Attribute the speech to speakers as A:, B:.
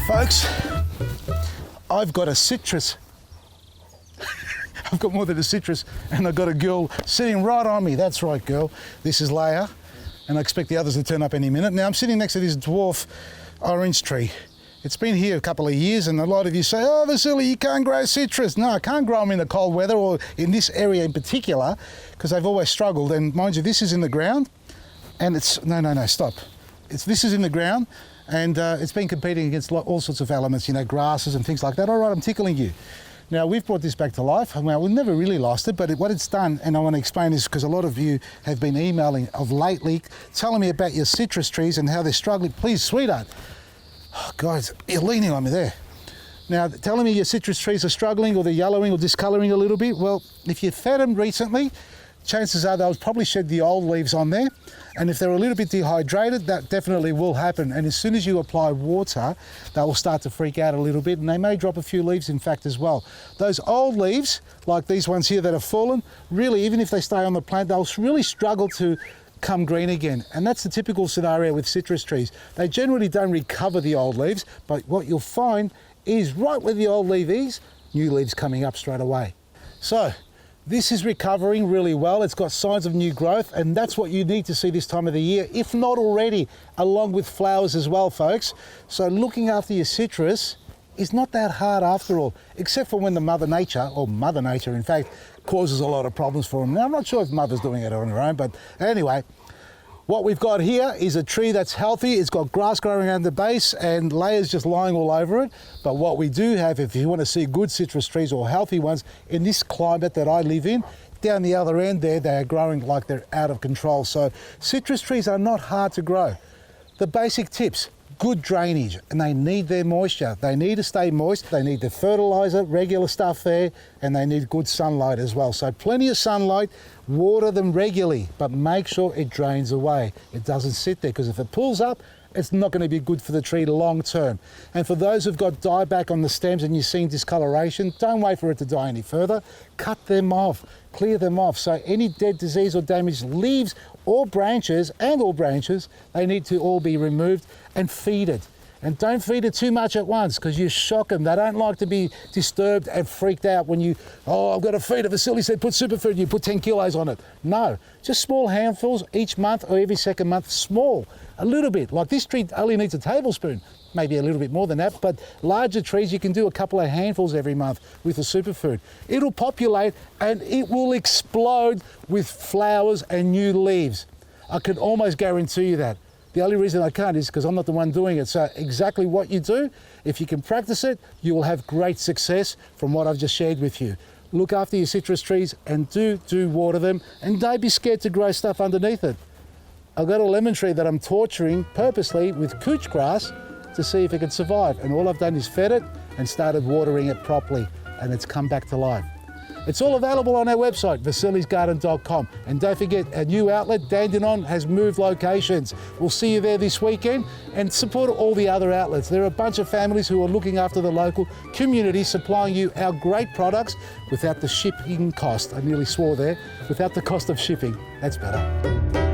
A: Folks, I've got a citrus. I've got more than a citrus, and I've got a girl sitting right on me. That's right, girl. This is Leia, and I expect the others to turn up any minute. Now, I'm sitting next to this dwarf orange tree. It's been here a couple of years, and a lot of you say, oh, Vasily, you can't grow citrus. No, I can't grow them in the cold weather or in this area in particular, because they've always struggled. And mind you, this is in the ground, and it's, no, stop. This is in the ground, and it's been competing against all sorts of elements, you know, grasses and things like that. All right, I'm tickling you. Now, we've brought this back to life. Well, we've never really lost it, but what it's done, and I want to explain this because a lot of you have been emailing of lately, telling me about your citrus trees and how they're struggling. Please, sweetheart. Oh, guys, you're leaning on me there. Now, telling me your citrus trees are struggling or they're yellowing or discolouring a little bit, well, if you fed them recently, chances are they'll probably shed the old leaves on there. And if they're a little bit dehydrated, that definitely will happen. And as soon as you apply water, they will start to freak out a little bit, and they may drop a few leaves, in fact, as well. Those old leaves, like these ones here that have fallen, really, even if they stay on the plant, they'll really struggle to come green again. And that's the typical scenario with citrus trees. They generally don't recover the old leaves, but what you'll find is right where the old leaf is, new leaves coming up straight away. So, this is recovering really well. It's got signs of new growth, and that's what you need to see this time of the year, if not already, along with flowers as well, folks. So looking after your citrus is not that hard after all, except for when the Mother Nature, in fact, causes a lot of problems for them. Now, I'm not sure if Mother's doing it on her own, but anyway, what we've got here is a tree that's healthy. It's got grass growing around the base and layers just lying all over it. But what we do have, if you want to see good citrus trees or healthy ones in this climate that I live in, down the other end there, they are growing like they're out of control. So citrus trees are not hard to grow. The basic tips: good drainage, and they need their moisture. They need to stay moist, they need the fertilizer, regular stuff there, and they need good sunlight as well. So plenty of sunlight, water them regularly, but make sure it drains away. It doesn't sit there, because if it pulls up, it's not going to be good for the tree long term. And for those who've got dieback on the stems and you're seeing discoloration, don't wait for it to die any further. Cut them off, clear them off. So any dead, disease or damaged leaves or branches, they need to all be removed and feed it. And don't feed it too much at once, because you shock them. They don't like to be disturbed and freaked out when you, oh, I've got to feed it. Vasily said put superfood, you put 10 kilos on it. No, just small handfuls each month or every second month, small, a little bit. Like this tree only needs a tablespoon, maybe a little bit more than that, but larger trees you can do a couple of handfuls every month with the superfood. It'll populate and it will explode with flowers and new leaves. I can almost guarantee you that. The only reason I can't is because I'm not the one doing it. So exactly what you do, if you can practice it, you will have great success from what I've just shared with you. Look after your citrus trees and do water them, and don't be scared to grow stuff underneath it. I've got a lemon tree that I'm torturing purposely with couch grass to see if it can survive. And all I've done is fed it and started watering it properly, and it's come back to life. It's all available on our website, vasilysgarden.com. And don't forget, our new outlet, Dandenong, has moved locations. We'll see you there this weekend, and support all the other outlets. There are a bunch of families who are looking after the local community, supplying you our great products without the shipping cost. I nearly swore there, without the cost of shipping. That's better.